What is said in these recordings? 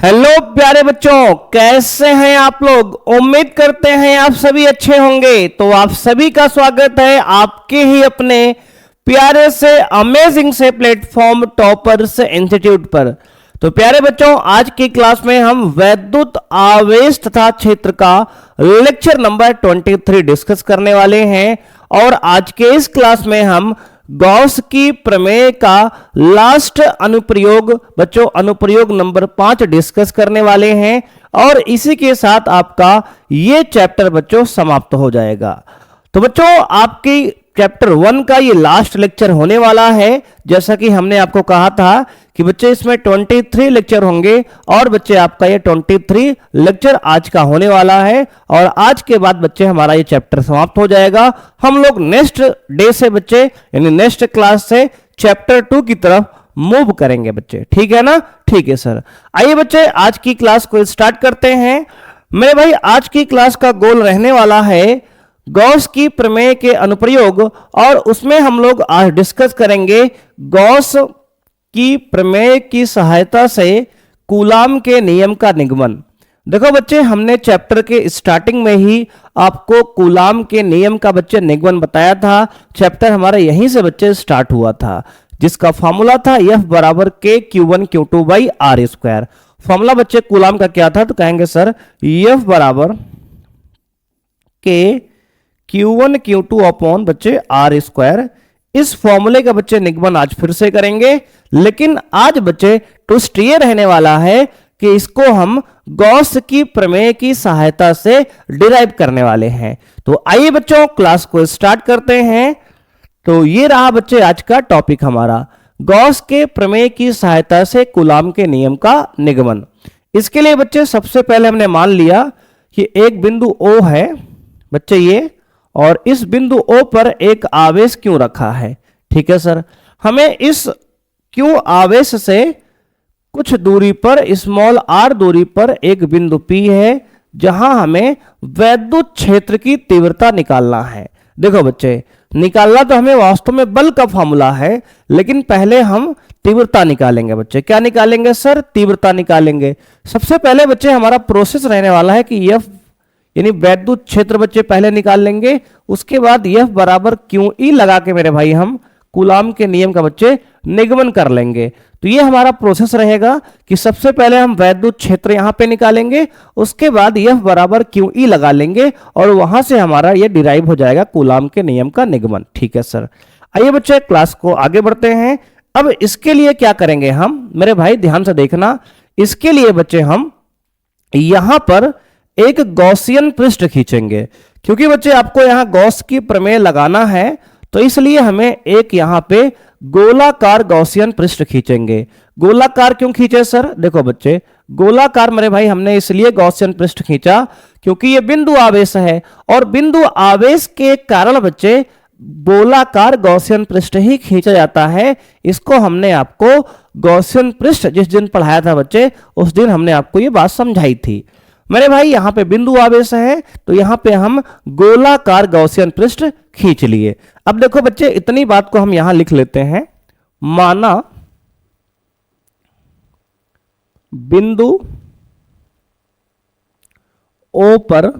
Hello प्यारे बच्चों, कैसे हैं आप लोग। उम्मीद करते हैं आप सभी अच्छे होंगे। तो आप सभी का स्वागत है आपके ही अपने प्यारे से अमेजिंग से प्लेटफॉर्म टॉपर्स इंस्टीट्यूट पर। तो प्यारे बच्चों, आज की क्लास में हम वैद्युत आवेश तथा क्षेत्र का लेक्चर नंबर 23 डिस्कस करने वाले हैं। और आज के इस क्लास में हम गॉस की प्रमेय का लास्ट अनुप्रयोग बच्चों अनुप्रयोग नंबर 5 डिस्कस करने वाले हैं। और इसी के साथ आपका ये चैप्टर बच्चों समाप्त हो जाएगा। तो बच्चों, आपकी चैप्टर 1 का ये लास्ट लेक्चर होने वाला है। जैसा कि हमने आपको कहा था कि बच्चे इसमें 23 लेक्चर होंगे और बच्चे आपका ये 23 लेक्चर आज का होने वाला है। और आज के बाद बच्चे हमारा ये चैप्टर समाप्त हो जाएगा। हम लोग नेक्स्ट डे से बच्चे यानी नेक्स्ट क्लास से चैप्टर 2 की तरफ मूव करेंगे बच्चे। ठीक है ना? ठीक है सर। आइए बच्चे, आज की क्लास को स्टार्ट करते हैं। मेरे भाई, आज की क्लास का गोल रहने वाला है गॉस की प्रमेय के अनुप्रयोग। और उसमें हम लोग आज डिस्कस करेंगे गॉस की प्रमेय की सहायता से कूलाम के नियम का निगमन। देखो बच्चे, हमने चैप्टर के स्टार्टिंग में ही आपको कूलाम के नियम का बच्चे निगमन बताया था। चैप्टर हमारा यहीं से बच्चे स्टार्ट हुआ था, जिसका फॉर्मूला था F बराबर K Q1 Q2 by R square. Formula बच्चे कूलाम का क्या था? तो कहेंगे सर F बराबर K Q1 Q2 अपॉन बच्चे R स्क्वायर। इस फॉर्मूले का बच्चे निगमन आज फिर से करेंगे, लेकिन आज बच्चे ट्विस्ट ये रहने वाला है कि इसको हम गॉस की प्रमेय की सहायता से डिराइव करने वाले हैं। तो आइए बच्चों, क्लास को स्टार्ट करते हैं। तो ये रहा बच्चे आज का टॉपिक हमारा, गॉस के प्रमेय की सहायता से कूलाम के नियम का निगमन। इसके लिए बच्चे सबसे पहले हमने मान लिया कि एक बिंदु O है बच्चे ये, और इस बिंदु O पर एक आवेश क्यों रखा है। ठीक है सर। हमें इस क्यों आवेश से कुछ दूरी पर स्मॉल r दूरी पर एक बिंदु P है, जहां हमें वैद्युत क्षेत्र की तीव्रता निकालना है। देखो बच्चे, निकालना तो हमें वास्तव में बल का फॉर्मूला है, लेकिन पहले हम तीव्रता निकालेंगे बच्चे। क्या निकालेंगे सर? तीव्रता निकालेंगे। सबसे पहले बच्चे हमारा प्रोसेस रहने वाला है कि F यानी वैद्युत क्षेत्र बच्चे पहले निकाल लेंगे। उसके बाद F बराबर QE लगा के मेरे भाई हम कूलाम के नियम का बच्चे निगमन कर लेंगे। तो ये हमारा प्रोसेस रहेगा कि सबसे पहले हम वैद्युत क्षेत्र यहां पे निकालेंगे, उसके बाद F बराबर QE लगा लेंगे और वहां से हमारा ये डिराइव हो जाएगा कूलाम के नियम का निगमन। ठीक है सर। आइए बच्चे, क्लास को आगे बढ़ते हैं। अब इसके लिए क्या करेंगे हम, मेरे भाई ध्यान से देखना। इसके लिए बच्चे हम यहां पर एक गॉसियन पृष्ठ खींचेंगे, क्योंकि बच्चे आपको यहां गॉस की प्रमेय लगाना है, तो इसलिए हमें एक यहां पे गोलाकार गॉसियन पृष्ठ खींचेंगे। गोलाकार क्यों खींचे सर? देखो बच्चे, गोलाकार मेरे भाई हमने इसलिए गॉसियन पृष्ठ खींचा क्योंकि ये बिंदु आवेश है, और बिंदु आवेश के कारण बच्चे गोलाकार गॉसियन पृष्ठ ही खींचा जाता है। इसको हमने आपको गॉसियन पृष्ठ जिस दिन पढ़ाया था बच्चे, उस दिन हमने आपको ये बात समझाई थी। मेरे भाई यहां पे बिंदु आवेश है, तो यहां पे हम गोलाकार गॉसियन पृष्ठ खींच लिए। अब देखो बच्चे, इतनी बात को हम यहां लिख लेते हैं। माना बिंदु O पर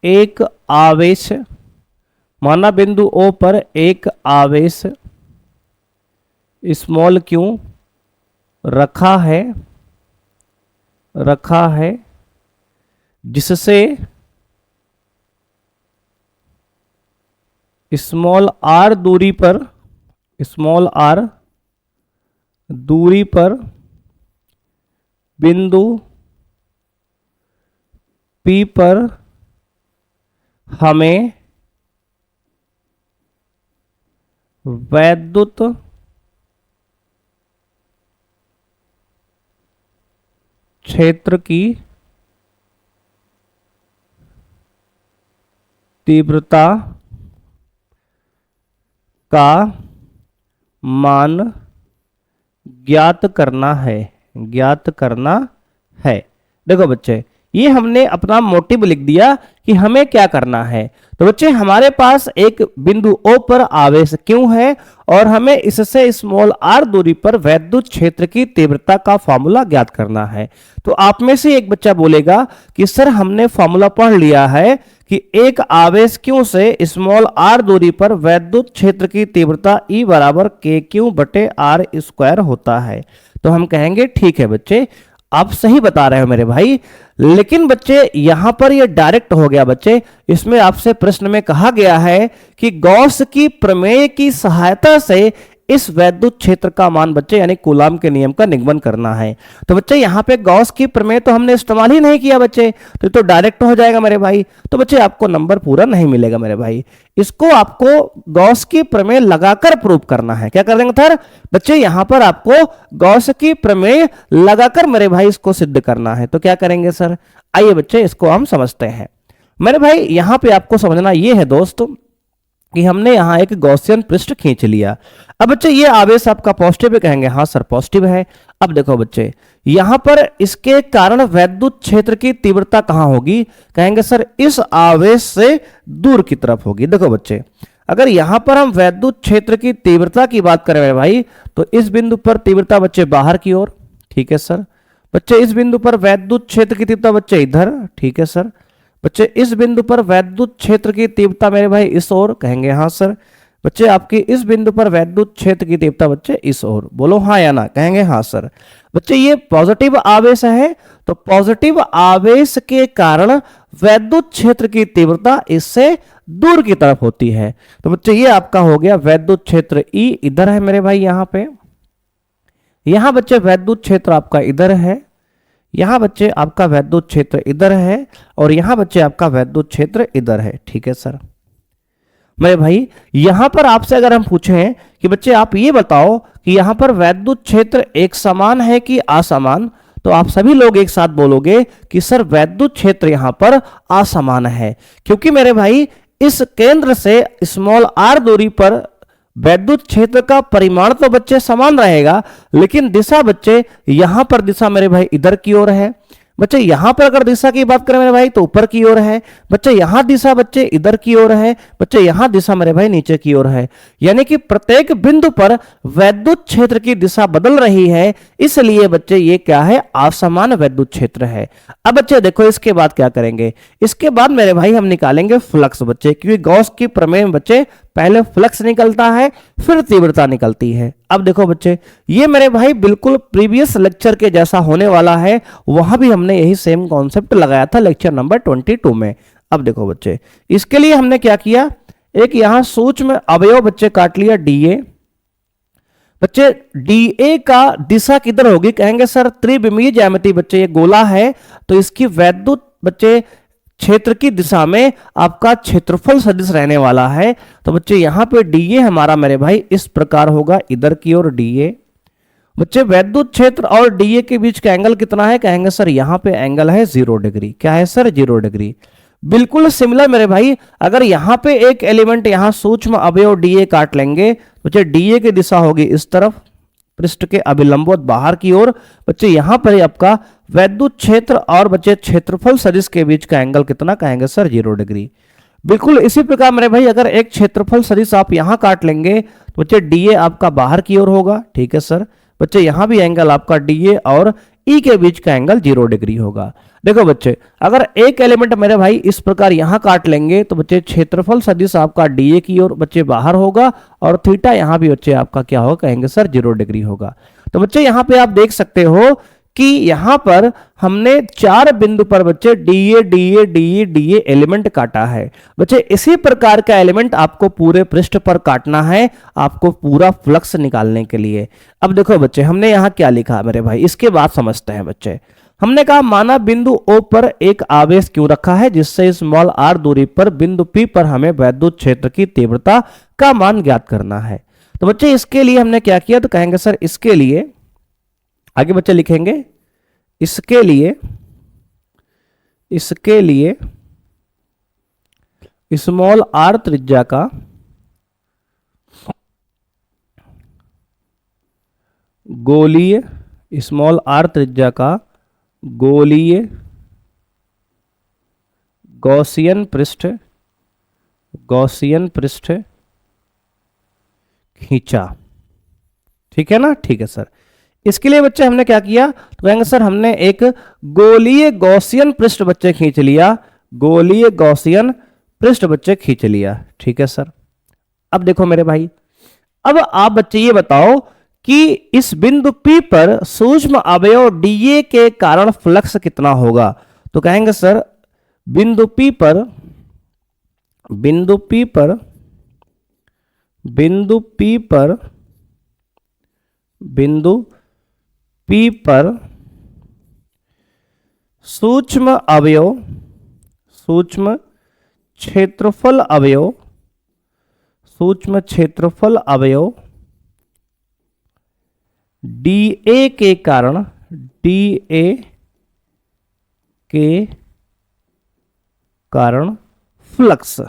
एक आवेश, माना बिंदु O पर एक आवेश स्मॉल q रखा है जिससे स्मॉल r दूरी पर बिंदु P पर हमें वैद्युत क्षेत्र की तीव्रता का मान ज्ञात करना है। देखो बच्चे, ये हमने अपना मोटिव लिख दिया कि हमें क्या करना है। तो बच्चे हमारे पास एक बिंदु O पर आवेश Q है और हमें इससे स्मॉल r दूरी पर वैद्युत क्षेत्र की तीव्रता का फॉर्मूला ज्ञात करना है। तो आप में से एक बच्चा बोलेगा कि सर हमने फॉर्मूला पढ़ लिया है कि एक आवेश Q से स्मॉल r दूरी पर वैद्युत क्षेत्र की तीव्रता E बराबर KQ बटे R स्क्वायर होता है। तो हम कहेंगे ठीक है बच्चे, आप सही बता रहे हो मेरे भाई, लेकिन बच्चे यहां पर ये डायरेक्ट हो गया बच्चे। इसमें आपसे प्रश्न में कहा गया है कि गॉस की प्रमेय की सहायता से इस वैद्युत क्षेत्र का मान बच्चे यानी कूलाम के नियम का निगमन करना है। तो बच्चे यहां पे गॉस की प्रमेय तो हमने इस्तेमाल ही नहीं किया बच्चे, तो डायरेक्ट हो जाएगा मेरे भाई। तो बच्चे आपको नंबर पूरा नहीं मिलेगा मेरे भाई, इसको आपको गॉस की प्रमेय लगाकर प्रूव करना है। क्या कर देंगे सर बच्चे, यहां पर आपको गॉस की प्रमेय लगाकर मेरे भाई इसको सिद्ध करना है। तो क्या करेंगे सर, आइए बच्चे इसको हम समझते हैं। मेरे भाई यहां पे आपको समझना यह है दोस्त कि हमने यहां एक गॉसियन पृष्ठ खींच लिया। अब बच्चे ये आवेश आपका पॉजिटिव है, कहेंगे हाँ सर पॉजिटिव है। अब देखो बच्चे यहां पर इसके कारण वैद्युत क्षेत्र की तीव्रता कहां होगी, कहेंगे सर इस आवेश से दूर की तरफ होगी। देखो बच्चे अगर यहां पर हम वैद्युत क्षेत्र की तीव्रता की बात करें मेरे भाई, तो इस बिंदु पर तीव्रता बच्चे बाहर की ओर, ठीक है सर। बच्चे इस बिंदु पर वैद्युत क्षेत्र की तीव्रता बच्चे इधर, ठीक है सर। बच्चे इस बिंदु पर वैद्युत क्षेत्र की तीव्रता मेरे भाई इस ओर, कहेंगे हाँ सर। बच्चे आपकी इस बिंदु पर वैद्युत क्षेत्र की तीव्रता बच्चे इस ओर, बोलो हाँ या ना, कहेंगे हाँ सर। बच्चे ये पॉजिटिव आवेश है, तो पॉजिटिव आवेश के कारण वैद्युत क्षेत्र की तीव्रता इससे दूर की तरफ होती है। तो बच्चे ये आपका हो गया वैद्युत क्षेत्र E इधर है मेरे भाई, यहां पे यहां बच्चे वैद्युत क्षेत्र आपका इधर है, यहां बच्चे आपका वैद्युत क्षेत्र इधर है और यहां बच्चे आपका वैद्युत क्षेत्र इधर है, ठीक है सर। मेरे भाई यहां पर आपसे अगर हम पूछें कि बच्चे आप ये बताओ कि यहां पर वैद्युत क्षेत्र एक समान है कि असमान, तो आप सभी लोग एक साथ बोलोगे कि सर वैद्युत क्षेत्र यहां पर असमान है, क्योंकि मेरे भाई इस केंद्र से स्मॉल r दूरी पर वैद्युत क्षेत्र का परिमाण तो बच्चे समान रहेगा, लेकिन दिशा बच्चे यहां पर दिशा मेरे भाई इधर की ओर है। बच्चे यहां पर अगर दिशा की बात करें मेरे भाई तो ऊपर की ओर है। बच्चे यहां दिशा बच्चे इधर की ओर है। बच्चे यहां दिशा मेरे भाई नीचे की ओर है, यानी कि प्रत्येक बिंदु पर वैद्युत क्षेत्र की दिशा बदल रही है, इसलिए बच्चे ये क्या है, असमान वैद्युत क्षेत्र है। अब बच्चे देखो इसके बाद क्या करेंगे, इसके बाद मेरे भाई हम निकालेंगे फ्लक्स बच्चे, क्योंकि गॉस की प्रमेय में बच्चे पहले फ्लक्स निकलता है फिर तीव्रता निकलती है। अब देखो बच्चे ये मेरे भाई बिल्कुल प्रीवियस लेक्चर के जैसा होने वाला है, वहां भी हमने यही सेम कॉन्सेप्ट लगाया था लेक्चर नंबर 22 में। अब देखो बच्चे इसके लिए हमने क्या किया, एक यहां सूक्ष्म अवयव बच्चे काट लिया डीए। बच्चे डीए का दिशा किधर होगी, कहेंगे सर त्रिविमीय ज्यामिति बच्चे ये गोला है, तो इसकी वैद्युत बच्चे क्षेत्र की दिशा में आपका क्षेत्रफल सदिश रहने वाला है। तो बच्चे यहां पे डीए हमारा मेरे भाई इस प्रकार होगा, इधर की ओर डीए। बच्चे वैद्युत क्षेत्र और डीए के बीच का एंगल कितना है, कहेंगे सर यहां पे एंगल है 0 डिग्री। क्या है सर, 0 डिग्री। बिल्कुल सिमिलर मेरे भाई, अगर यहां पे एक एलिमेंट यहां सूक्ष्म अवयव डीए काट लेंगे, बच्चे डीए की दिशा होगी इस तरफ, पृष्ठ के अभिलंबवत बाहर की ओर। बच्चे यहां पर आपका वैद्युत क्षेत्र और बच्चे क्षेत्रफल सदिश के बीच का एंगल कितना, कहेंगे सर 0 डिग्री। बिल्कुल इसी प्रकार मेरे भाई अगर एक क्षेत्रफल सदिश आप यहां काट लेंगे तो बच्चे डीए आपका बाहर की ओर होगा, ठीक है सर। बच्चे यहां भी एंगल आपका डीए और ई के बीच का एंगल 0 डिग्री होगा। देखो बच्चे अगर एक एलिमेंट मेरे भाई इस प्रकार यहां काट लेंगे तो बच्चे क्षेत्रफल सदिश आपका डीए की ओर बच्चे बाहर होगा और थीटा यहां भी बच्चे आपका क्या होगा, कहेंगे सर 0 डिग्री होगा। तो बच्चे यहां पे आप देख सकते हो कि यहां पर हमने 4 बिंदु पर बच्चे DA DA DA DA element काटा है। बच्चे इसी प्रकार का एलिमेंट आपको पूरे पृष्ठ पर काटना है, आपको पूरा फ्लक्स निकालने के लिए। अब देखो बच्चे हमने यहां क्या लिखा मेरे भाई, इसके बाद समझते हैं बच्चे। हमने कहा माना बिंदु O पर एक आवेश क्यों रखा है, जिससे स्मॉल r दूरी पर बिंदु P पर हमें वैद्युत क्षेत्र की तीव्रता का मान ज्ञात करना है। तो बच्चे इसके लिए हमने क्या किया, तो कहेंगे सर इसके लिए आगे बच्चे लिखेंगे, इसके लिए स्मॉल r त्रिज्या का गोलीय, स्मॉल r त्रिज्या का गोलीय गॉसियन पृष्ठ गॉसियन पृष्ठ खींचा। ठीक है ना, ठीक है सर। इसके लिए बच्चे हमने क्या किया, तो कहेंगे सर हमने एक गोलीय गॉसियन पृष्ठ बच्चे खींच लिया, गोलीय गॉसियन पृष्ठ बच्चे खींच लिया। ठीक है सर। अब देखो मेरे भाई, अब आप बच्चे ये बताओ कि इस बिंदु P पर सूक्ष्म अवयव dA के कारण फ्लक्स कितना होगा। तो कहेंगे सर बिंदु P पर सूक्ष्म क्षेत्रफल अवयव dA के कारण फ्लक्स।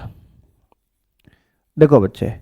देखो बच्चे,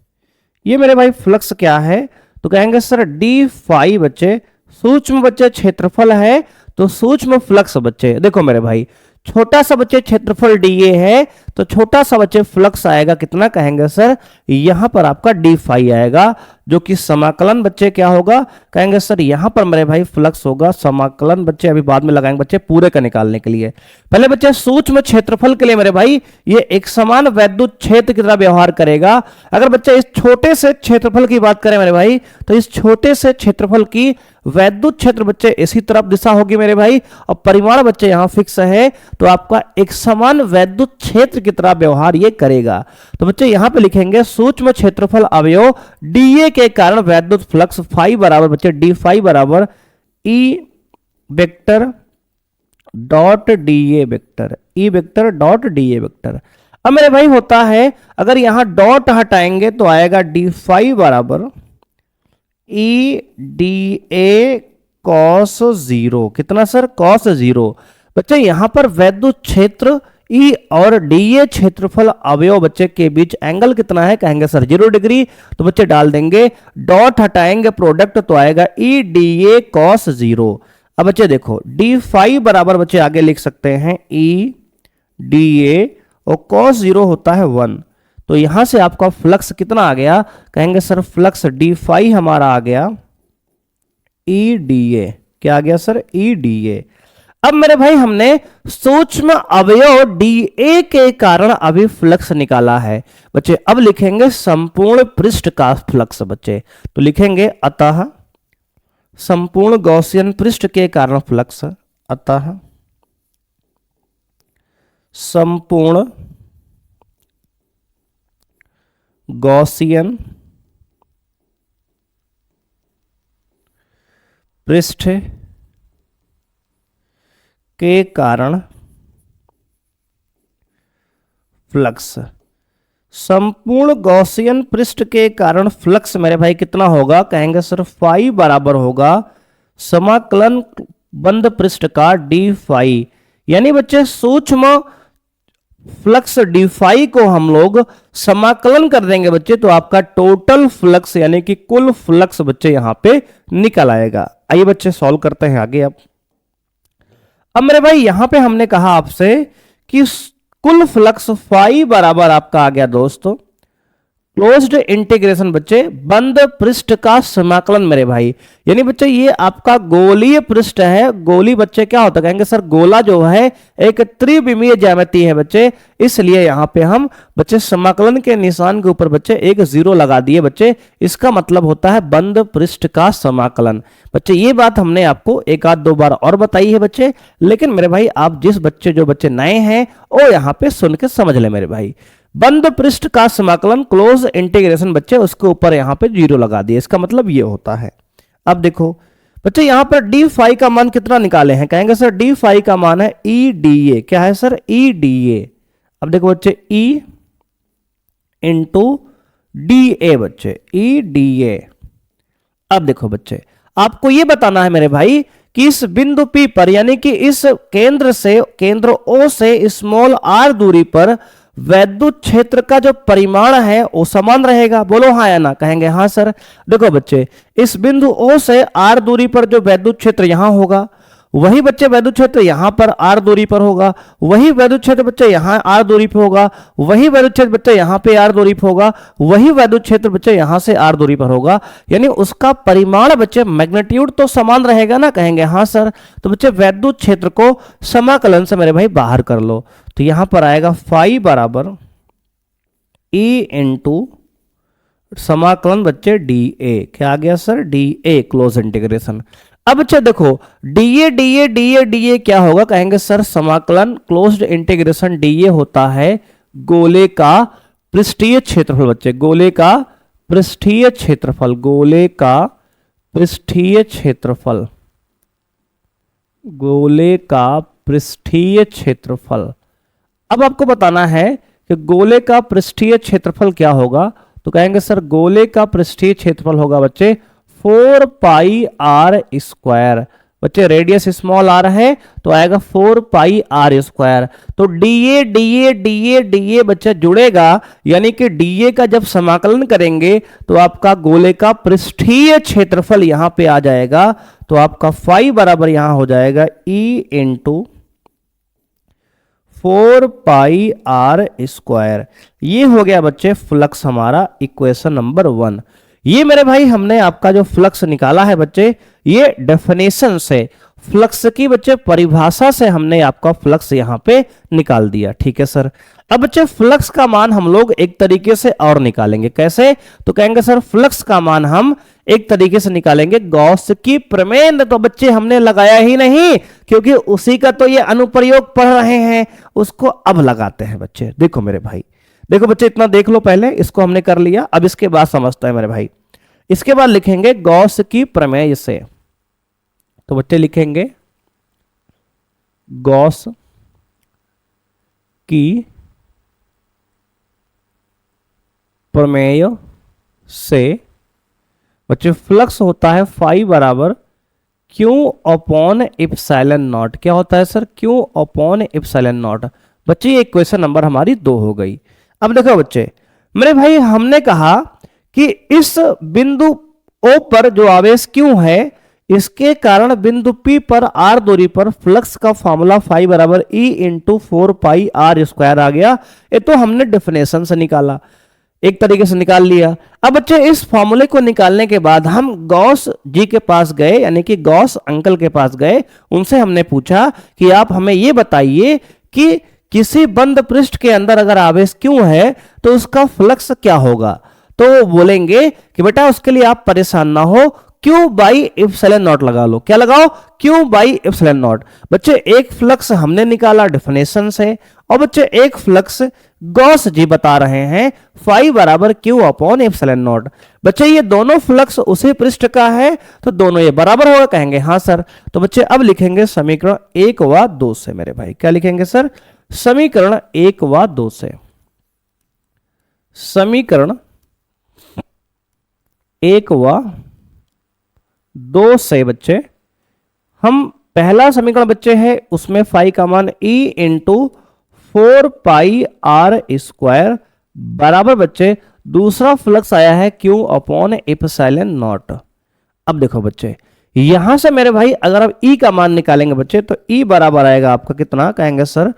ये मेरे भाई फ्लक्स क्या है, तो कहेंगे सर डी फाई बच्चे सूक्ष्म बच्चे क्षेत्रफल है, तो सूक्ष्म फ्लक्स बच्चे। देखो मेरे भाई, छोटा सा बच्चे क्षेत्रफल डीए है, तो छोटा सा बच्चे फ्लक्स आएगा कितना, कहेंगे सर यहां पर आपका डी फाई आएगा, जो कि समाकलन बच्चे क्या होगा, कहेंगे सर यहां पर मेरे भाई फ्लक्स होगा, समाकलन बच्चे अभी बाद में लगाएंगे बच्चे पूरे का निकालने के लिए। पहले बच्चे सूक्ष्म क्षेत्रफल के लिए मेरे भाई ये एक समान वैद्युत क्षेत्र की तरह व्यवहार करेगा। अगर बच्चे इस छोटे से क्षेत्रफल की बात करें मेरे भाई, तो इस छोटे से क्षेत्रफल की वैद्युत क्षेत्र बच्चे इसी तरफ दिशा होगी मेरे भाई, और परिमाण बच्चे यहां फिक्स है, तो आपका एक समान वैद्युत क्षेत्र की तरह व्यवहार ये करेगा। तो बच्चे यहां पे लिखेंगे सूक्ष्म क्षेत्रफल अवयव डीए के कारण वैद्युत फ्लक्स फाई बराबर बच्चे डी फाई बराबर E vector dot DA vector, E vector dot DA vector. अब मेरे भाई होता है, अगर यहां डॉट हटाएंगे तो आएगा डी फाई बराबर E D A cos zero. कितना सर, कॉस जीरो। बच्चे यहां पर वैद्युत क्षेत्र ई और डीए क्षेत्रफल अवयव बच्चे के बीच एंगल कितना है, कहेंगे सर 0 डिग्री। तो बच्चे डाल देंगे, डॉट हटाएंगे प्रोडक्ट तो आएगा ई डीए कॉस जीरो। अब बच्चे देखो डी फाई बराबर बच्चे आगे लिख सकते हैं ई डीए और कॉस जीरो होता है 1। तो यहां से आपका फ्लक्स कितना आ गया, कहेंगे सर फ्लक्स डी फाई हमारा आ गया ई डीए। क्या आ गया सर, ई डीए। अब मेरे भाई हमने सूक्ष्म अवयव डीए के कारण अभी फ्लक्स निकाला है बच्चे। अब लिखेंगे संपूर्ण पृष्ठ का फ्लक्स बच्चे, तो लिखेंगे अतः संपूर्ण गॉसियन पृष्ठ के कारण फ्लक्स, अतः संपूर्ण गॉसियन पृष्ठ के कारण फ्लक्स। संपूर्ण गॉसियन पृष्ठ के कारण फ्लक्स मेरे भाई कितना होगा, कहेंगे सर फाई बराबर होगा समाकलन बंद पृष्ठ का डी फाई। यानी बच्चे सूक्ष्म फ्लक्स डी फाई को हम लोग समाकलन कर देंगे बच्चे, तो आपका टोटल फ्लक्स यानी कि कुल फ्लक्स बच्चे यहां पे निकल आएगा। आइए बच्चे सॉल्व करते हैं आगे। अब मेरे भाई यहां पे हमने कहा आपसे कि कुल फ्लक्स फाई बराबर आपका आ गया दोस्तों क्लोज्ड इंटीग्रेशन बच्चे बंद पृष्ठ का समाकलन मेरे भाई। यानी बच्चे ये आपका गोलीय पृष्ठ है। गोली बच्चे क्या होता है, कहेंगे सर गोला जो है एक त्रिविमीय ज्यामिति है बच्चे, इसलिए यहां पे हम बच्चे समाकलन के निशान के ऊपर बच्चे एक 0 लगा दिए बच्चे। इसका मतलब होता है बंद पृष्ठ का समाकलन। बच्चे ये बात हमने आपको एक आध दो बार और बताई है बच्चे, लेकिन मेरे भाई आप जिस बच्चे जो बच्चे नए हैं वो यहाँ पे सुन के समझ ले मेरे भाई। बंद पृष्ठ का समाकलन क्लोज इंटीग्रेशन बच्चे उसके ऊपर यहां पे 0 लगा दिए, इसका मतलब ये होता है। अब देखो बच्चे यहां पर डी फाई का मान कितना निकाले हैं, कहेंगे सर डी फाई का मान है ई डी ए। क्या है सर, ई डी ए। अब देखो बच्चे ई इंटू डी ए बच्चे, ई डी ए। अब देखो बच्चे आपको ये बताना है मेरे भाई कि इस बिंदु P पर यानी कि इस केंद्र O से स्मॉल r दूरी पर वैद्युत क्षेत्र का जो परिमाण है वो समान रहेगा। बोलो हाँ या ना, कहेंगे हाँ सर। देखो बच्चे इस बिंदु O से r दूरी पर जो वैद्युत क्षेत्र यहां होगा वही बच्चे वैद्युत क्षेत्र यहाँ पर r दूरी पर होगा, वही वैद्युत क्षेत्र बच्चे यहाँ r दूरी पर होगा, वही वैद्युत क्षेत्र बच्चे यहाँ पे r दूरी पर होगा, वही वैद्युत क्षेत्र बच्चे यहाँ से r दूरी पर होगा। यानी उसका परिमाण बच्चे मैग्नीट्यूड तो समान रहेगा ना, कहेंगे हाँ सर। तो बच्चे वैद्युत क्षेत्र को समाकलन से मेरे भाई बाहर कर लो, तो यहां पर आएगा फाई बराबर E इंटू समाकलन बच्चे dA। क्या आ गया सर? dA close integration. अब बच्चे देखो dA क्या होगा, कहेंगे सर समाकलन क्लोज्ड इंटीग्रेशन dA होता है गोले का पृष्ठीय क्षेत्रफल बच्चे, गोले का पृष्ठीय क्षेत्रफल, गोले का पृष्ठीय क्षेत्रफल, गोले का पृष्ठीय क्षेत्रफल। अब आपको बताना है कि गोले का पृष्ठीय क्षेत्रफल क्या होगा, तो कहेंगे सर गोले का पृष्ठीय क्षेत्रफल होगा बच्चे 4 पाई आर स्क्वायर। बच्चे रेडियस स्मॉल आर है तो आएगा 4 पाई आर स्क्वायर। तो डीए बच्चा जुड़ेगा, यानी कि डीए का जब समाकलन करेंगे तो आपका गोले का पृष्ठीय क्षेत्रफल यहां पे आ जाएगा। तो आपका फाई बराबर यहां हो जाएगा E into 4 pi are square. ये हो गया बच्चे फ्लक्स हमारा इक्वेशन नंबर 1। ये मेरे भाई हमने आपका जो फ्लक्स निकाला है बच्चे, ये डेफिनेशन से, फ्लक्स की बच्चे परिभाषा से हमने आपका फ्लक्स यहां पे निकाल दिया। ठीक है सर। अब बच्चे फ्लक्स का मान हम लोग एक तरीके से और निकालेंगे। कैसे? तो कहेंगे सर फ्लक्स का मान हम एक तरीके से निकालेंगे गॉस की प्रमेय। तो बच्चे हमने लगाया ही नहीं, क्योंकि उसी का तो ये अनुप्रयोग पढ़ रहे हैं, उसको अब लगाते हैं बच्चे। देखो मेरे भाई, देखो बच्चे इतना देख लो, पहले इसको हमने कर लिया, अब इसके बाद समझते हैं मेरे भाई। इसके बाद लिखेंगे गॉस की प्रमेय से। तो बच्चे लिखेंगे गॉस की प्रमेय से बच्चे फ्लक्स होता है फाई बराबर क्यू अपॉन इप्सिलॉन नॉट। क्या होता है sir? Q upon epsilon not. बच्चे ये इक्वेशन नंबर हमारी 2 हो गई। अब देखो बच्चे मेरे भाई, हमने कहा कि इस बिंदु O पर जो आवेश Q है, इसके कारण बिंदु P पर R दूरी पर फ्लक्स का फॉर्मूला फाई बराबर E into 4 pi are square आ गया। ये तो हमने डेफिनेशन से निकाला, एक तरीके से निकाल लिया। अब बच्चे इस फॉर्मूले को निकालने के बाद हम गॉस जी के पास गए, यानी कि गॉस अंकल के पास गए। उनसे हमने पूछा कि आप हमें ये बताइए कि किसी बंद पृष्ठ के अंदर अगर आवेश क्यों है तो उसका फ्लक्स क्या होगा। तो वो बोलेंगे कि बेटा उसके लिए आप परेशान ना हो, क्यू बाई इप्सिलॉन नॉट लगा लो। क्या लगाओ? Q by epsilon not. बच्चे एक फ्लक्स हमने निकाला डेफिनेशन से, और बच्चे एक फ्लक्स गॉस जी बता रहे हैं फाई बराबर क्यू अपॉन इप्सिलॉन नॉट। बच्चे ये दोनों फ्लक्स उसी पृष्ठ का है, तो दोनों ये बराबर होगा, कहेंगे हाँ सर। तो बच्चे अब लिखेंगे समीकरण 1 व 2 से मेरे भाई। क्या लिखेंगे सर? समीकरण 1 व 2 से। समीकरण 1 व 2 से बच्चे हम पहला समीकरण बच्चे है उसमें फाई का मान E into 4 pi are square बराबर बच्चे दूसरा फ्लक्स आया है Q अपॉन इप्सिलॉन नॉट। अब देखो बच्चे यहां से मेरे भाई अगर आप E का मान निकालेंगे बच्चे, तो E बराबर आएगा आपका कितना, कहेंगे सर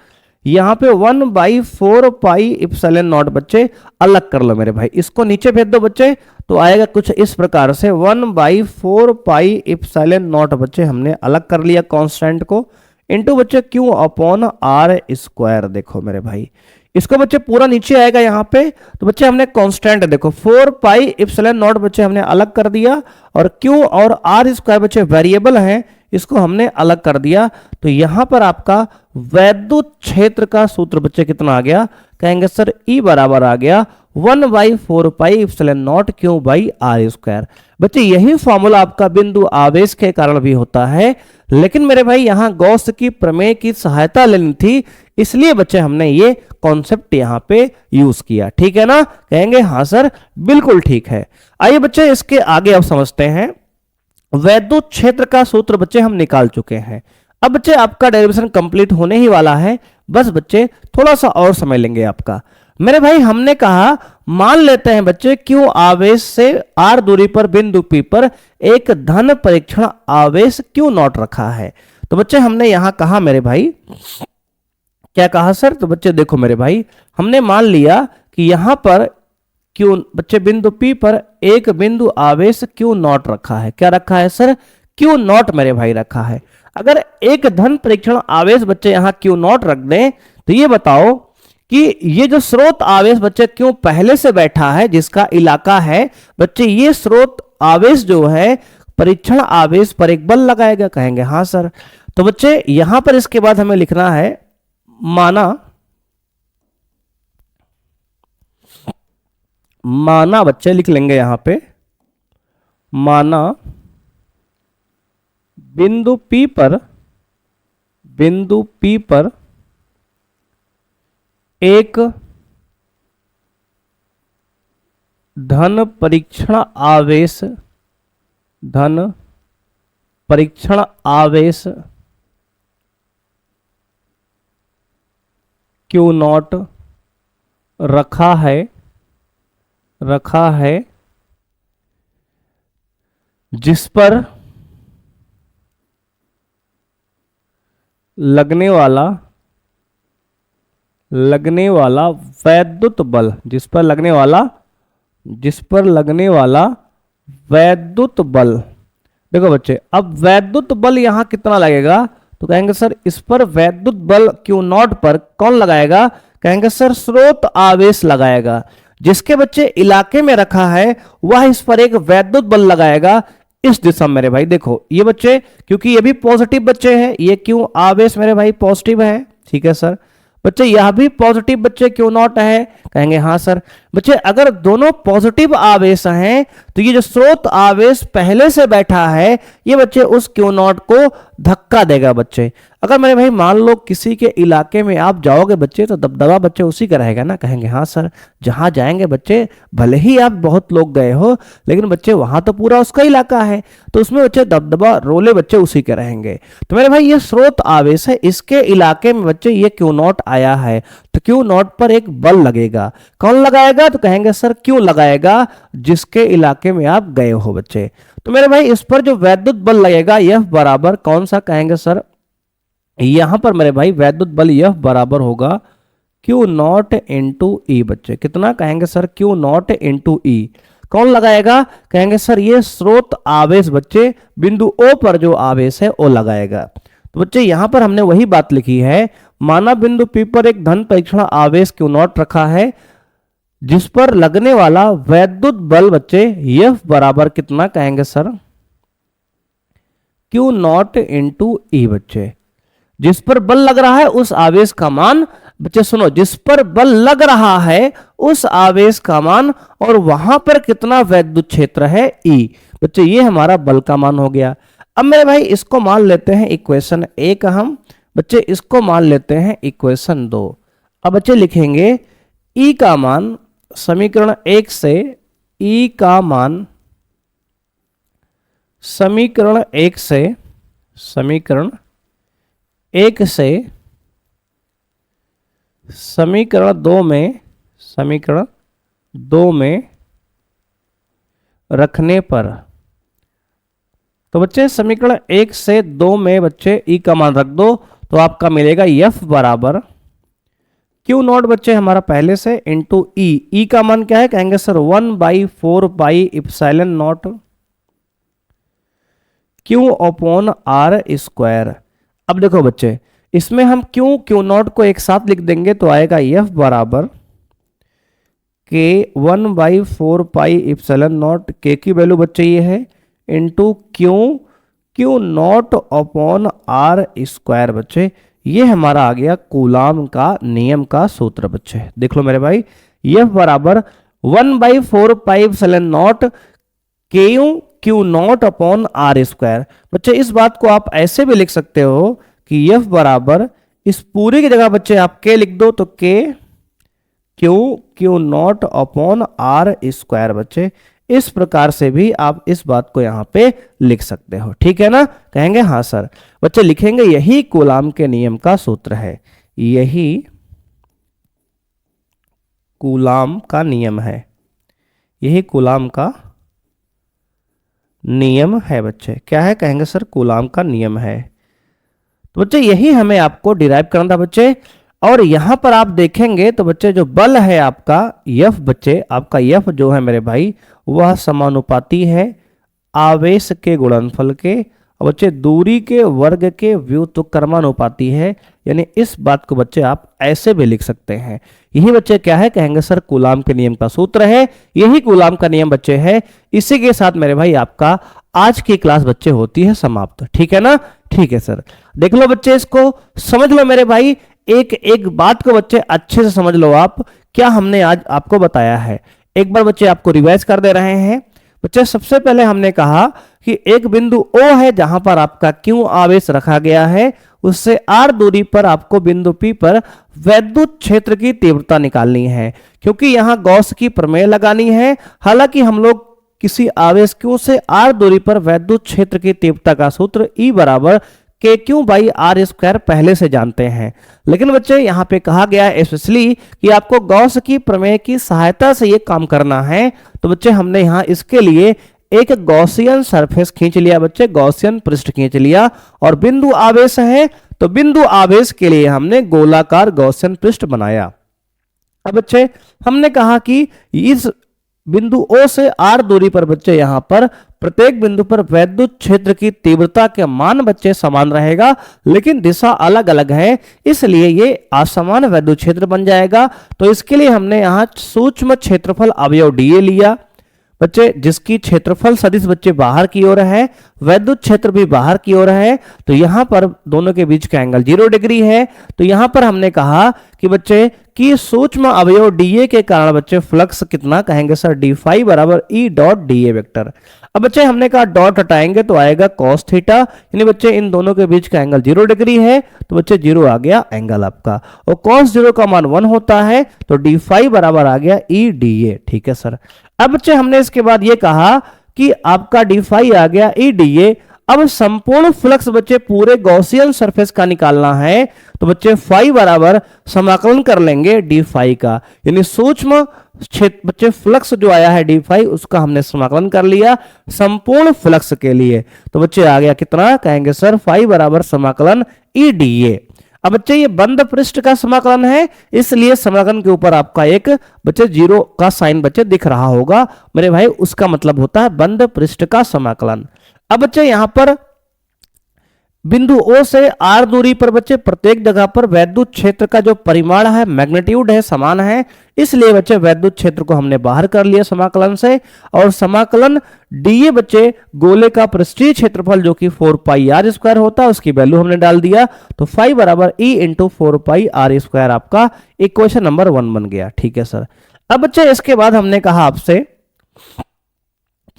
यहां पे 1/4 पाई इप्सिलॉन नॉट। बच्चे अलग कर लो मेरे भाई, इसको नीचे भेज दो बच्चे, तो आएगा कुछ इस प्रकार से 1/4 पाई इप्सिलॉन नॉट। बच्चे हमने अलग कर लिया कांस्टेंट को, इनटू बच्चे क्यू अपॉन आर स्क्वायर। देखो मेरे भाई इसको बच्चे पूरा नीचे आएगा यहाँ पे, तो बच्चे हमने कांस्टेंट देखो 4 पाई इप्सिलॉन नॉट बच्चे हमने अलग कर दिया, और क्यू और आर स्क्वायर बच्चे वेरिएबल हैं, इसको हमने अलग कर दिया। तो यहां पर आपका वैद्युत क्षेत्र का सूत्र बच्चे कितना आ गया, कहेंगे सर E बराबर आ गया 1/4 pi epsilon naught q by r square. बच्चे यही फॉर्मूला आपका बिंदु आवेश के कारण भी होता है, लेकिन मेरे भाई यहां गॉस की प्रमेय की सहायता लेनी थी, इसलिए बच्चे हमने ये कॉन्सेप्ट यहां पे यूज किया। ठीक है ना? कहेंगे हाँ सर बिल्कुल ठीक है। आइए बच्चे इसके आगे अब समझते हैं। वैद्युत क्षेत्र का सूत्र बच्चे हम निकाल चुके हैं। अब बच्चे आपका डेरिवेशन कंप्लीट होने ही वाला है, बस बच्चे थोड़ा सा और समय लेंगे आपका। मेरे भाई हमने कहा मान लेते हैं बच्चे क्यों आवेश से आर दूरी पर बिंदु P पर एक धन परीक्षण आवेश क्यों नॉट रखा है। तो बच्चे हमने यहां कहा मेरे भाई, क्या कहा सर? तो बच्चे देखो मेरे भाई, हमने मान लिया कि यहां पर क्यू, बच्चे बिंदु P पर एक बिंदु आवेश Q नॉट रखा है। क्या रखा है सर? Q नॉट मेरे भाई रखा है। अगर एक धन परीक्षण आवेश बच्चे यहां Q नॉट रख दें तो ये बताओ कि ये जो स्रोत आवेश बच्चे क्यों पहले से बैठा है, जिसका इलाका है बच्चे, ये स्रोत आवेश जो है परीक्षण आवेश पर एक बल लगाएगा। कहेंगे हाँ सर। तो बच्चे यहां पर इसके बाद हमें लिखना है माना बच्चे लिख लेंगे यहां पे, माना बिंदु P पर एक धन परीक्षण आवेश Q नॉट रखा है जिस पर लगने वाला वैद्युत बल, जिस पर लगने वाला वैद्युत बल। देखो बच्चे, अब वैद्युत बल यहां कितना लगेगा? तो कहेंगे सर इस पर वैद्युत बल Q नॉट पर कौन लगाएगा? कहेंगे सर स्रोत आवेश लगाएगा। जिसके बच्चे इलाके में रखा है वह इस पर एक वैद्युत बल लगाएगा इस दिशा में मेरे भाई। देखो ये बच्चे, क्योंकि ये भी पॉजिटिव बच्चे हैं, ये क्यों आवेश मेरे भाई पॉजिटिव है, ठीक है सर। बच्चे यह भी पॉजिटिव बच्चे Q नॉट है। कहेंगे हाँ सर। बच्चे अगर दोनों पॉजिटिव आवेश हैं तो ये जो स्रोत आवेश पहले से बैठा है ये बच्चे उस Q नॉट को धक्का देगा बच्चे। अगर मेरे भाई मान लो किसी के इलाके में आप जाओगे बच्चे तो दबदबा बच्चे उसी का रहेगा ना। कहेंगे हाँ सर। जहां जाएंगे बच्चे, भले ही आप बहुत लोग गए हो लेकिन बच्चे वहां तो पूरा उसका इलाका है, तो उसमें बच्चे दबदबा रोले बच्चे उसी के रहेंगे। तो मेरे भाई ये स्रोत आवेश है, इसके इलाके में बच्चे ये Q नॉट आया है तो Q नॉट पर एक बल लगेगा। कौन लगाएगा? तो कहेंगे सर क्यों लगाएगा? जिसके इलाके में आप गए हो बच्चे। तो मेरे भाई इस पर जो वैद्युत बल लगेगा यह बराबर कौन सा? कहेंगे सर यहां पर मेरे भाई वैद्युत बल यह बराबर होगा Q नॉट इंटू ई बच्चे। कितना? कहेंगे सर Q नॉट इंटू ई। कौन लगाएगा? कहेंगे सर ये स्रोत आवेश बच्चे बिंदु O पर जो आवेश है वो लगाएगा। तो बच्चे यहां पर हमने वही बात लिखी है, माना बिंदु P पर एक धन परीक्षण आवेश Q नॉट रखा है जिस पर लगने वाला वैद्युत बल बच्चे यह बराबर कितना? कहेंगे सर Q नॉट इंटू ई बच्चे। जिस पर बल लग रहा है उस आवेश का मान बच्चे, सुनो, जिस पर बल लग रहा है उस आवेश का मान और वहां पर कितना वैद्युत क्षेत्र है E बच्चे, ये हमारा बल का मान हो गया। अब मेरे भाई इसको मान लेते हैं इक्वेशन 1 हम बच्चे, इसको मान लेते हैं इक्वेशन 2। अब बच्चे लिखेंगे E का मान समीकरण 1 से, E का मान समीकरण 1 से समीकरण 2 में रखने पर, तो बच्चे समीकरण 1 से 2 में बच्चे E का मान रख दो तो आपका मिलेगा F बराबर Q नॉट बच्चे हमारा पहले से इंटू E का मान क्या है? कहेंगे sir 1/4 pi epsilon naught Q upon R square. अब देखो बच्चे इसमें हम Q नॉट को एक साथ लिख देंगे तो आएगा F बराबर K 1/4 pi epsilon not, K की वैल्यू बच्चे ये है, into Q naught upon R square बच्चे। ये हमारा आ गया कूलाम का नियम का सूत्र बच्चे। देख लो मेरे भाई, F बराबर 1/4 pi epsilon naught Q naught upon R square. बच्चे इस बात को आप ऐसे भी लिख सकते हो कि F बराबर, इस पूरी की जगह बच्चे आप K लिख दो तो Q naught upon R square बच्चे। इस प्रकार से भी आप इस बात को यहां पे लिख सकते हो, ठीक है ना? कहेंगे हाँ सर। बच्चे लिखेंगे यही कूलाम के नियम का सूत्र है, यही कूलाम का नियम है, यही कूलाम का नियम है बच्चे। क्या है? कहेंगे सर कूलाम का नियम है। तो बच्चे यही हमें आपको डिराइव करना था बच्चे। और यहां पर आप देखेंगे तो बच्चे जो बल है आपका F, बच्चे आपका F जो है मेरे भाई वह समानुपाती है आवेश के गुणनफल के, और बच्चे दूरी के वर्ग के व्युत्क्रमानुपाती है। यानी इस बात को बच्चे आप ऐसे भी लिख सकते हैं। यही बच्चे क्या है, कहेंगे सर कूलाम के नियम का सूत्र है, यही कूलाम का नियम बच्चे है। इसी के साथ मेरे भाई आपका आज की क्लास बच्चे होती है समाप्त। ठीक है ना, ठीक है सर। देख लो बच्चे, इसको समझ लो मेरे भाई, एक एक बात को बच्चे अच्छे से समझ लो आप, क्या हमने आज आपको बताया है। एक बार बच्चे आपको रिवाइज कर दे रहे हैं। बच्चे सबसे पहले हमने कहा कि एक बिंदु O है जहां पर आपका Q आवेश रखा गया है, उससे R दूरी पर आपको बिंदु P पर वैद्युत क्षेत्र की तीव्रता निकालनी है, क्योंकि यहां गॉस की प्रमेय लगानी है। हालांकि हम लोग किसी आवेश Q से R दूरी पर वैद्युत क्षेत्र की तीव्रता का सूत्र E बराबर KQ/R² पहले से जानते हैं, लेकिन बच्चे यहाँ पे कहा गया है स्पेशली कि आपको गॉस की प्रमेय की सहायता से ये काम करना है। तो बच्चे हमने यहाँ इसके लिए एक गॉसियन सरफेस खींच लिया बच्चे, गॉसियन पृष्ठ खींच लिया, और बिंदु आवेश है तो बिंदु आवेश के लिए हमने गोलाकार गॉसियन पृष्ठ बनाया। अब बच्चे हमने कहा कि इस बिंदु O से R दूरी पर बच्चे यहां पर प्रत्येक बिंदु पर वैद्युत क्षेत्र की तीव्रता के मान बच्चे समान रहेगा, लेकिन दिशा अलग अलग है, इसलिए ये असमान वैद्युत क्षेत्र बन जाएगा। तो इसके लिए हमने यहां सूक्ष्म क्षेत्रफल अवयव dA लिया बच्चे, जिसकी क्षेत्रफल सदिश बच्चे बाहर की ओर है, वैद्युत क्षेत्र भी बाहर की ओर है, तो यहां पर दोनों के बीच का एंगल 0 डिग्री है। तो यहां पर हमने कहा कि बच्चे कि सूक्ष्म अवयव dA के कारण बच्चे फ्लक्स कितना, कहेंगे सर d phi बराबर E डॉट dA वेक्टर। अब बच्चे हमने कहा डॉट हटाएंगे तो आएगा cos थीटा, यानी बच्चे इन दोनों के बीच का एंगल 0 डिग्री है, तो बच्चे 0 आ गया एंगल आपका, और cos 0 का मान 1 होता है, तो d phi बराबर आ गया E dA। ठीक है सर। अब बच्चे हमने इसके बाद ये कहा कि आपका d phi आ गया E dA। अब संपूर्ण फ्लक्स बच्चे पूरे गॉसियन सरफेस का निकालना है, तो बच्चे फाई बराबर समाकलन कर लेंगे d फाई का, यानी सूक्ष्म क्षेत्र बच्चे फ्लक्स जो आया है d फाई उसका हमने समाकलन कर लिया संपूर्ण फ्लक्स के लिए। तो बच्चे आ गया कितना, कहेंगे सर फाई बराबर समाकलन E dA। अब बच्चे ये बंद पृष्ठ का समाकलन है, इसलिए समाकलन के ऊपर आपका एक बच्चे 0 का साइन बच्चे दिख रहा होगा मेरे भाई, उसका मतलब होता है बंद पृष्ठ का समाकलन। अब बच्चे यहां पर बिंदु O से R दूरी पर बच्चे प्रत्येक जगह पर वैद्युत क्षेत्र का जो परिमाण है, मैग्नीट्यूड है, समान है, इसलिए बच्चे वैद्युत क्षेत्र को हमने बाहर कर लिया समाकलन से, और समाकलन dA बच्चे गोले का पृष्ठीय क्षेत्रफल जो कि 4πr² होता है उसकी वैल्यू हमने डाल दिया, तो फाई बराबर E इंटू 4πr² आपका इक्वेशन नंबर 1 बन गया। ठीक है सर। अब बच्चे इसके बाद हमने कहा आपसे,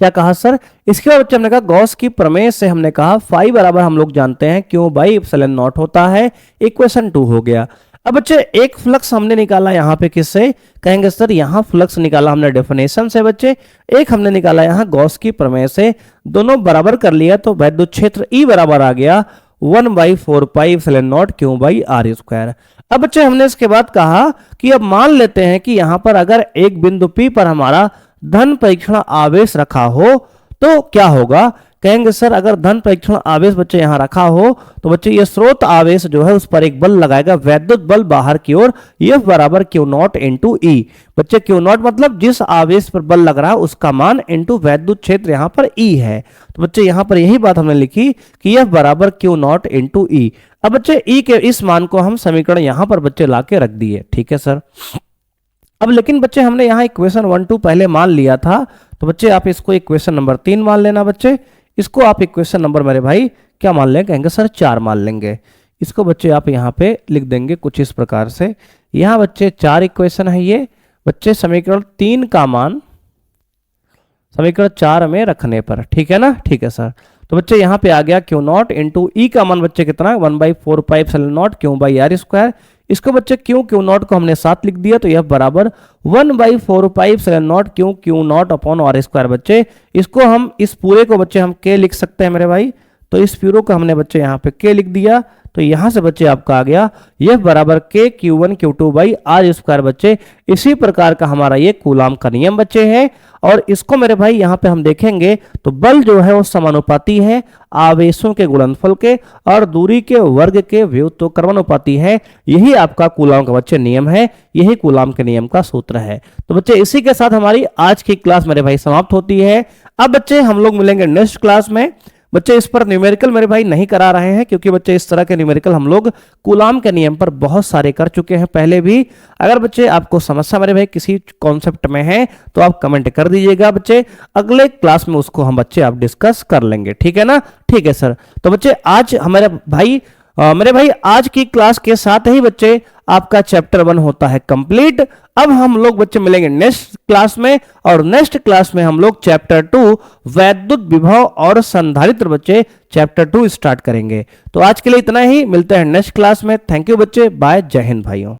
क्या कहा सर, इसके बाद बच्चे हमने कहा गॉस की प्रमेय से हमने कहा फाई बराबर हम लोग जानते हैं क्यों बाई एप्सिलॉन नॉट होता है, इक्वेशन 2 हो गया। अब बच्चे एक फ्लक्स हमने निकाला यहाँ पे किससे, कहेंगे सर यहाँ फ्लक्स निकाला हमने डेफिनेशन से बच्चे, एक हमने निकाला यहाँ गॉस की प्रमेय से, दोनों बराबर कर लिया तो वैद्युत क्षेत्र E बराबर आ गया 1/4πε0 Q/r²। अब बच्चे हमने इसके बाद कहा कि अब मान लेते हैं कि यहाँ पर अगर एक बिंदु P पर हमारा धन परीक्षण आवेश रखा हो तो क्या होगा, कहेंगे सर अगर धन परीक्षण आवेश बच्चे यहां रखा हो तो बच्चे ये स्रोत आवेश जो है उस पर एक बल लगाएगा, वैद्युत बल बाहर की ओर, F बराबर Q0 इंटू E। बच्चे Q0 मतलब जिस आवेश पर बल लग रहा है उसका मान इंटू वैद्युत क्षेत्र यहाँ पर E है, तो बच्चे यहाँ पर यही बात हमने लिखी कि F बराबर Q0 इंटू E। अब बच्चे E के इस मान को हम समीकरण यहाँ पर बच्चे ला के रख दिए। ठीक है सर। अब लेकिन बच्चे हमने यहाँ इक्वेशन 1-2 पहले मान लिया था, तो बच्चे आप इसको इक्वेशन नंबर 3 मान लेना बच्चे, इसको आप इक्वेशन नंबर मेरे भाई क्या मान लेंगे, कहेंगे सर 4 मान लेंगे। इसको बच्चे आप यहाँ पे लिख देंगे कुछ इस प्रकार से, यहाँ बच्चे 4 इक्वेशन है ये बच्चे, समीकरण 3 का मान समीकरण 4 में रखने पर। ठीक है ना, ठीक है सर। तो बच्चे यहाँ पे आ गया Q0 इंटू E का मान बच्चे कितना, 1/4πε0 Q/r²। इसको बच्चे Q0 को हमने 7 लिख दिया, तो यह बराबर 1/4πε0 Q0 अपॉन r² बच्चे, इसको हम इस पूरे को बच्चे हम K लिख सकते हैं मेरे भाई, तो इस प्यूरो का हमने बच्चे यहाँ पे के लिख दिया, तो यहां से बच्चे आपका आ गया F बराबर के Q1 Q2 by R square बच्चे। इसी प्रकार का हमारा ये कूलाम का नियम बच्चे है। और इसको मेरे भाई यहाँ पे हम देखेंगे तो बल जो है वो समानुपाती है आवेशों के गुणनफल के और दूरी के वर्ग के व्युत्क्रमानुपाती कर्मानुपाती है। यही आपका कूलाम का बच्चे नियम है, यही कूलाम के नियम का सूत्र है। तो बच्चे इसी के साथ हमारी आज की क्लास मेरे भाई समाप्त होती है। अब बच्चे हम लोग मिलेंगे नेक्स्ट क्लास में। बच्चे इस पर न्यूमेरिकल मेरे भाई नहीं करा रहे हैं, क्योंकि बच्चे इस तरह के न्यूमेरिकल हम लोग कूलाम के नियम पर बहुत सारे कर चुके हैं पहले भी। अगर बच्चे आपको समस्या मेरे भाई किसी कॉन्सेप्ट में है तो आप कमेंट कर दीजिएगा बच्चे, अगले क्लास में उसको हम बच्चे आप डिस्कस कर लेंगे, ठीक है ना। ठीक है सर। तो बच्चे आज हमारे भाई मेरे भाई आज की क्लास के साथ ही बच्चे आपका चैप्टर 1 होता है कंप्लीट। अब हम लोग बच्चे मिलेंगे नेक्स्ट क्लास में, और नेक्स्ट क्लास में हम लोग चैप्टर 2 वैद्युत विभव और संधारित्र बच्चे चैप्टर 2 स्टार्ट करेंगे। तो आज के लिए इतना ही, मिलते हैं नेक्स्ट क्लास में। थैंक यू बच्चे, बाय, जय हिंद भाइयों।